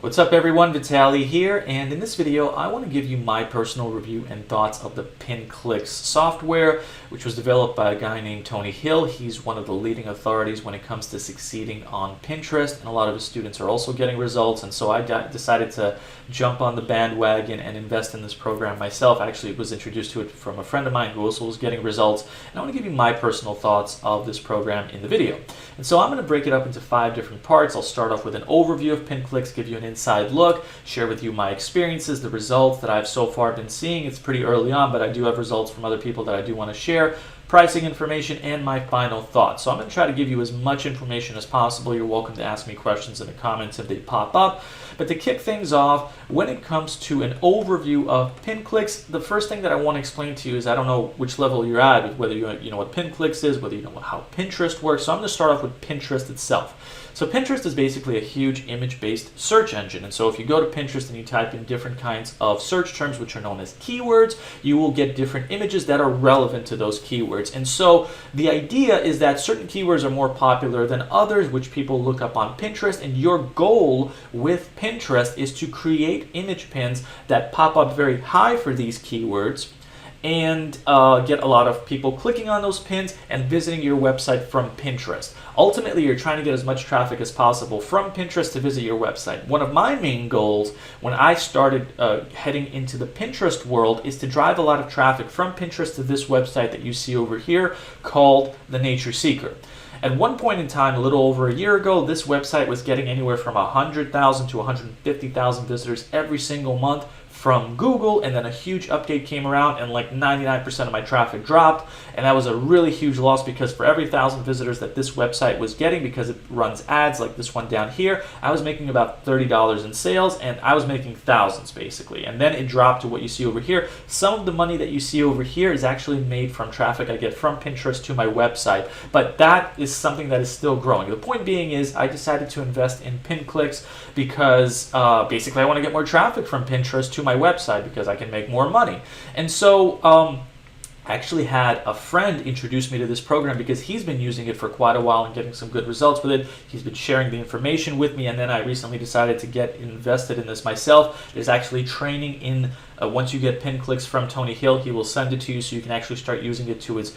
What's up everyone, Vitaly here, and in this video I want to give you my personal review and thoughts of the Pinclicks software, which was developed by a guy named Tony Hill. He's one of the leading authorities when it comes to succeeding on Pinterest, and a lot of his students are also getting results, and so I decided to jump on the bandwagon and invest in this program myself. I actually was introduced to it from a friend of mine who also was getting results, and I want to give you my personal thoughts of this program in the video. And so I'm going to break it up into 5 different parts. I'll start off with an overview of Pinclicks, give you an inside look, share with you my experiences, the results that I've so far been seeing. It's pretty early on, but I do have results from other people that I do want to share, pricing information, and my final thoughts. So I'm going to try to give you as much information as possible. You're welcome to ask me questions in the comments if they pop up. But to kick things off, when it comes to an overview of Pinclicks, the first thing that I want to explain to you is I don't know which level you're at, whether you know what Pinclicks is, whether you know how Pinterest works. So I'm going to start off with Pinterest itself. So Pinterest is basically a huge image-based search engine, and so if you go to Pinterest and you type in different kinds of search terms, which are known as keywords, you will get different images that are relevant to those keywords. And so the idea is that certain keywords are more popular than others, which people look up on Pinterest, and your goal with Pinterest is to create image pins that pop up very high for these keywords and get a lot of people clicking on those pins and visiting your website from Pinterest. Ultimately, you're trying to get as much traffic as possible from Pinterest to visit your website. One of my main goals when I started heading into the Pinterest world is to drive a lot of traffic from Pinterest to this website that you see over here called The Nature Seeker. At one point in time, a little over a year ago, this website was getting anywhere from 100,000 to 150,000 visitors every single month from Google, and then a huge update came around and like 99% of my traffic dropped, and that was a really huge loss because for every 1,000 visitors that this website was getting, because it runs ads like this one down here, I was making about $30 in sales, and I was making thousands basically. And then it dropped to what you see over here. Some of the money that you see over here is actually made from traffic I get from Pinterest to my website, but that is something that is still growing. The point being is I decided to invest in Pinclicks because basically I want to get more traffic from Pinterest to my website because I can make more money. And so I actually had a friend introduce me to this program because he's been using it for quite a while and getting some good results with it. He's been sharing the information with me, and then I recently decided to get invested in this myself. There's actually training in once you get Pinclicks from Tony Hill, he will send it to you so you can actually start using it to its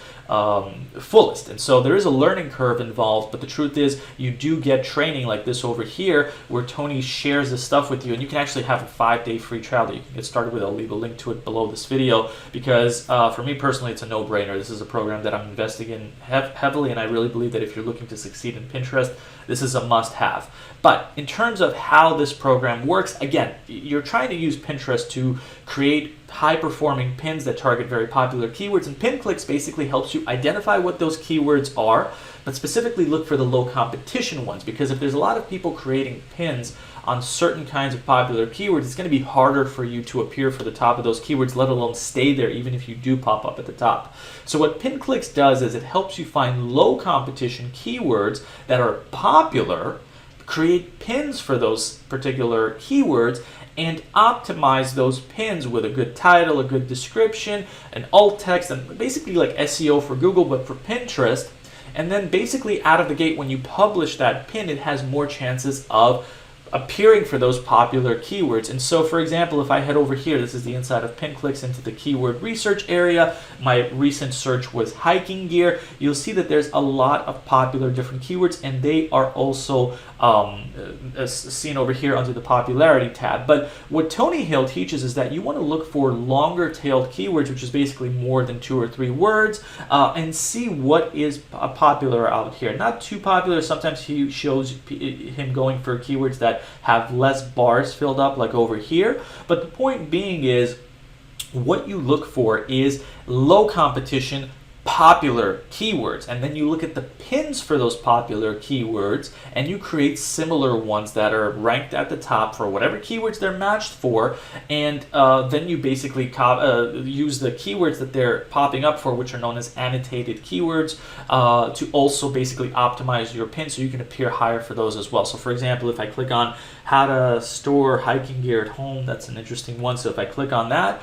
fullest. And so there is a learning curve involved, but the truth is you do get training like this over here where Tony shares this stuff with you, and you can actually have a 5-day free trial that you can get started with. I'll leave a link to it below this video because for me personally, it's a no-brainer. This is a program that I'm investing in heavily, and I really believe that if you're looking to succeed in Pinterest, this is a must-have. But in terms of how this program works, again, you're trying to use Pinterest to create high-performing pins that target very popular keywords, and Pinclicks basically helps you identify what those keywords are, but specifically look for the low competition ones, because if there's a lot of people creating pins on certain kinds of popular keywords, it's going to be harder for you to appear for the top of those keywords, let alone stay there even if you do pop up at the top. So what Pinclicks does is it helps you find low competition keywords that are popular, create pins for those particular keywords, and optimize those pins with a good title, a good description, an alt text, and basically like SEO for Google, but for Pinterest. And then basically out of the gate, when you publish that pin, it has more chances of appearing for those popular keywords. And so for example, if I head over here, this is the inside of Pinclicks, into the keyword research area, my recent search was hiking gear. You'll see that there's a lot of popular different keywords, and they are also seen over here under the popularity tab. But what Tony Hill teaches is that you want to look for longer tailed keywords, which is basically more than 2 or 3 words, and see what is popular out here. Not too popular. Sometimes he shows him going for keywords that have less bars filled up, like over here. But the point being is what you look for is low competition, popular keywords, and then you look at the pins for those popular keywords and you create similar ones that are ranked at the top for whatever keywords they're matched for, and then you basically use the keywords that they're popping up for, which are known as annotated keywords, to also basically optimize your pin so you can appear higher for those as well. So for example, if I click on how to store hiking gear at home, that's an interesting one. So if I click on that,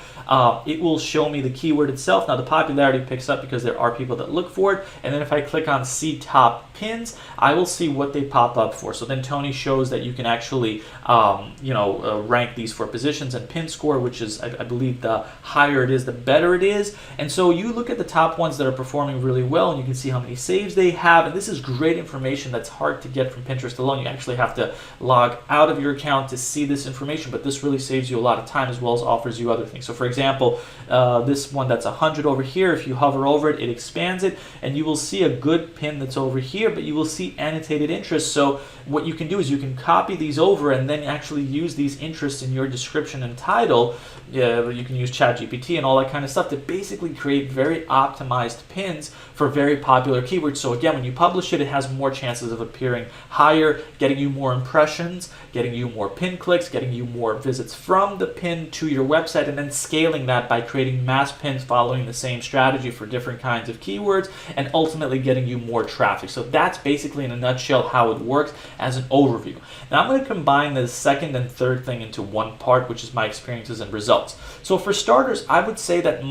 it will show me the keyword itself. Now the popularity picks up because there are people that look for it. And then if I click on see top pins, I will see what they pop up for. So then Tony shows that you can actually rank these for positions and pin score, which is, I believe, the higher it is, the better it is. And so you look at the top ones that are performing really well, and you can see how many saves they have. And this is great information that's hard to get from Pinterest alone. You actually have to log out of your account to see this information, but this really saves you a lot of time as well as offers you other things. So for example, this one that's 100 over here, if you hover over it, it expands it, and you will see a good pin that's over here, but you will see annotated interests. So what you can do is you can copy these over and then actually use these interests in your description and title. You can use ChatGPT and all that kind of stuff to basically create very optimized pins for very popular keywords. So again, when you publish it, it has more chances of appearing higher, getting you more impressions, getting you more pin clicks, getting you more visits from the pin to your website, and then scaling that by creating mass pins following the same strategy for different kinds of keywords, and ultimately getting you more traffic. So that's basically in a nutshell how it works as an overview. Now I'm going to combine the second and third thing into one part, which is my experiences and results. So for starters, I would say that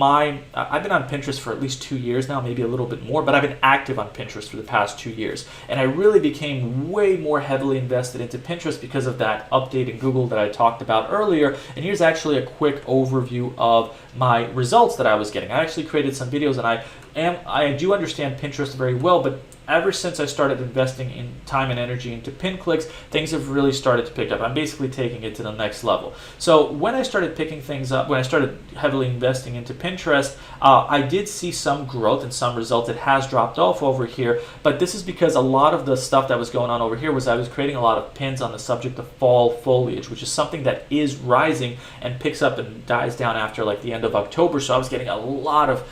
I've been on Pinterest for at least 2 years now, maybe a little bit more, but I've been active on Pinterest for the past 2 years. And I really became way more heavily invested into Pinterest because of that update in Google that I talked about earlier. And here's actually a quick overview of my results that I was getting. I actually created some videos, and I do understand Pinterest very well, but ever since I started investing in time and energy into Pinclicks, things have really started to pick up. I'm basically taking it to the next level. So when I started picking things up, when I started heavily investing into Pinterest, I did see some growth and some results. It has dropped off over here, but this is because a lot of the stuff that was going on over here was I was creating a lot of pins on the subject of fall foliage, which is something that is rising and picks up and dies down after like the end of October. So I was getting a lot of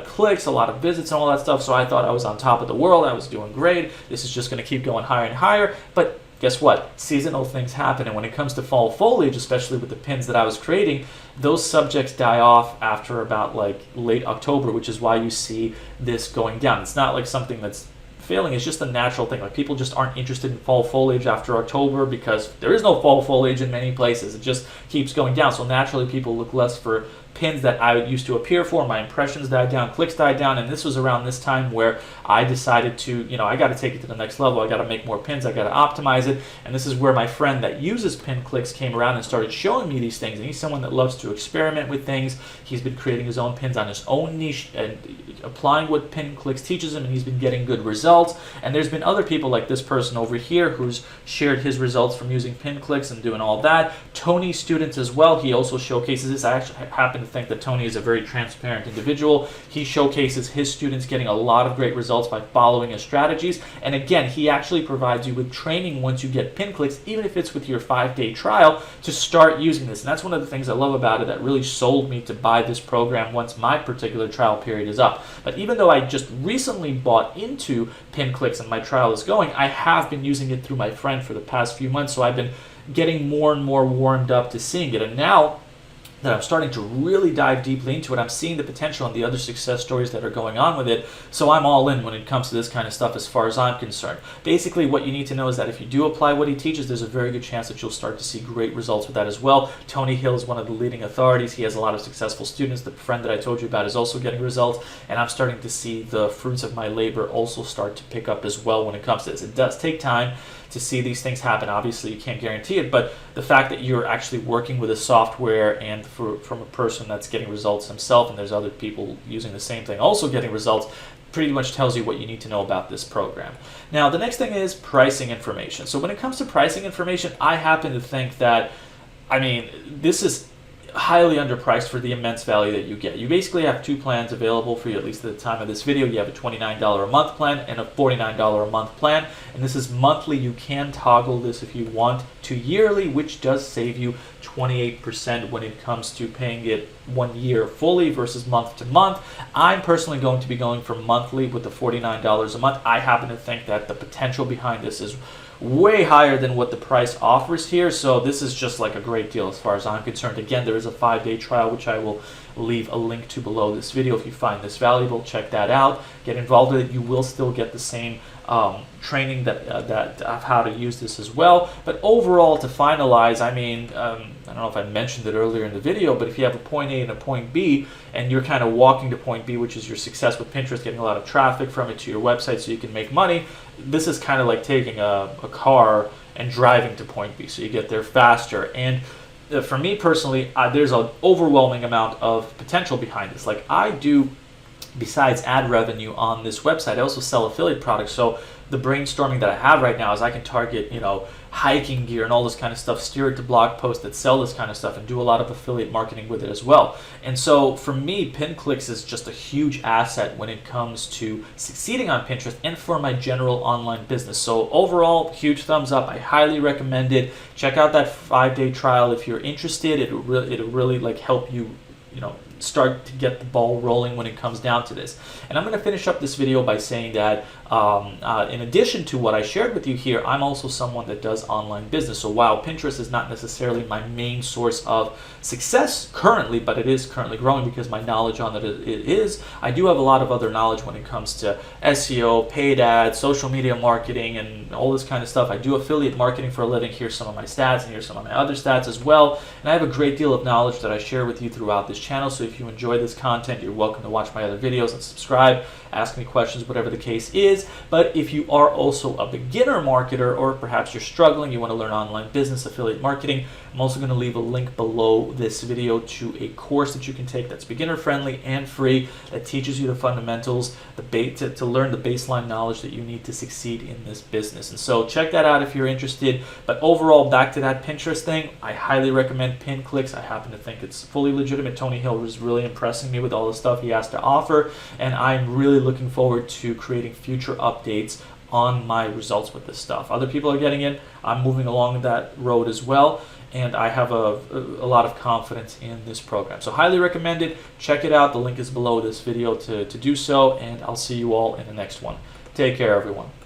clicks, a lot of visits, and all that stuff. So I thought I was on top of the world. I was doing great. This is just going to keep going higher and higher. But guess what? Seasonal things happen. And when it comes to fall foliage, especially with the pins that I was creating, those subjects die off after about like late October, which is why you see this going down. It's not like something that's failing. It's just a natural thing. Like people just aren't interested in fall foliage after October because there is no fall foliage in many places. It just keeps going down. So naturally people look less for pins that I used to appear for. My impressions died down, clicks died down, and this was around this time where I decided to, I got to take it to the next level. I got to make more pins. I got to optimize it. And this is where my friend that uses Pinclicks came around and started showing me these things. And he's someone that loves to experiment with things. He's been creating his own pins on his own niche and applying what Pinclicks teaches him, and he's been getting good results. And there's been other people like this person over here who's shared his results from using Pinclicks and doing all that. Tony's students as well. He also showcases this. I actually happen to think that Tony is a very transparent individual. He showcases his students getting a lot of great results by following his strategies. And again, he actually provides you with training once you get Pinclicks, even if it's with your 5-day trial, to start using this. And that's one of the things I love about it that really sold me to buy this program once my particular trial period is up. But even though I just recently bought into Pinclicks and my trial is going, I have been using it through my friend for the past few months. So I've been getting more and more warmed up to seeing it. And now that I'm starting to really dive deeply into it, I'm seeing the potential and the other success stories that are going on with it. So I'm all in when it comes to this kind of stuff as far as I'm concerned. Basically, what you need to know is that if you do apply what he teaches, there's a very good chance that you'll start to see great results with that as well. Tony Hill is one of the leading authorities. He has a lot of successful students. The friend that I told you about is also getting results, and I'm starting to see the fruits of my labor also start to pick up as well when it comes to this. It does take time to see these things happen. Obviously, you can't guarantee it, but the fact that you're actually working with a software and from a person that's getting results himself, and there's other people using the same thing also getting results, pretty much tells you what you need to know about this program. Now, the next thing is pricing information. So when it comes to pricing information, I happen to think that, this is highly underpriced for the immense value that you get. You basically have two plans available for you, at least at the time of this video. You have a $29 a month plan and a $49 a month plan, and this is monthly. You can toggle this if you want to yearly, which does save you 28% when it comes to paying it 1 year fully versus month to month. I'm personally going to be going for monthly with the $49 a month. I happen to think that the potential behind this is way higher than what the price offers here, so this is just like a great deal as far as I'm concerned. Again, there is a 5-day trial, which I will leave a link to below this video. If you find this valuable, check that out. Get involved with it. You will still get the same training that of how to use this as well. But overall, to finalize, I mean, I don't know if I mentioned it earlier in the video, but if you have a point A and a point B, and you're kind of walking to point B, which is your success with Pinterest, getting a lot of traffic from it to your website so you can make money, this is kind of like taking a car and driving to point B, so you get there faster. And for me personally, there's an overwhelming amount of potential behind this. Like I do, besides ad revenue on this website, I also sell affiliate products. So the brainstorming that I have right now is I can target, hiking gear and all this kind of stuff, steer it to blog posts that sell this kind of stuff, and do a lot of affiliate marketing with it as well. And so for me, Pinclicks is just a huge asset when it comes to succeeding on Pinterest and for my general online business. So overall, huge thumbs up. I highly recommend it. Check out that 5-day trial if you're interested. It'll really like help you, start to get the ball rolling when it comes down to this. And I'm going to finish up this video by saying that in addition to what I shared with you here, I'm also someone that does online business. So while Pinterest is not necessarily my main source of success currently, but it is currently growing because my knowledge on it is, I do have a lot of other knowledge when it comes to SEO, paid ads, social media marketing, and all this kind of stuff. I do affiliate marketing for a living. Here's some of my stats, and here's some of my other stats as well. And I have a great deal of knowledge that I share with you throughout this channel. So if you enjoy this content, you're welcome to watch my other videos and subscribe, ask me questions, whatever the case is. But if you are also a beginner marketer, or perhaps you're struggling, you want to learn online business, affiliate marketing, I'm also going to leave a link below this video to a course that you can take that's beginner friendly and free, that teaches you the fundamentals, to learn the baseline knowledge that you need to succeed in this business. And so check that out if you're interested. But overall, back to that Pinterest thing, I highly recommend Pinclicks. I happen to think it's fully legitimate. Tony Hill was really impressing me with all the stuff he has to offer, and I'm really looking forward to creating future updates on my results with this stuff. Other people are getting it. I'm moving along that road as well, and I have a lot of confidence in this program. So highly recommend it. Check it out. The link is below this video to do so, and I'll see you all in the next one. Take care, everyone.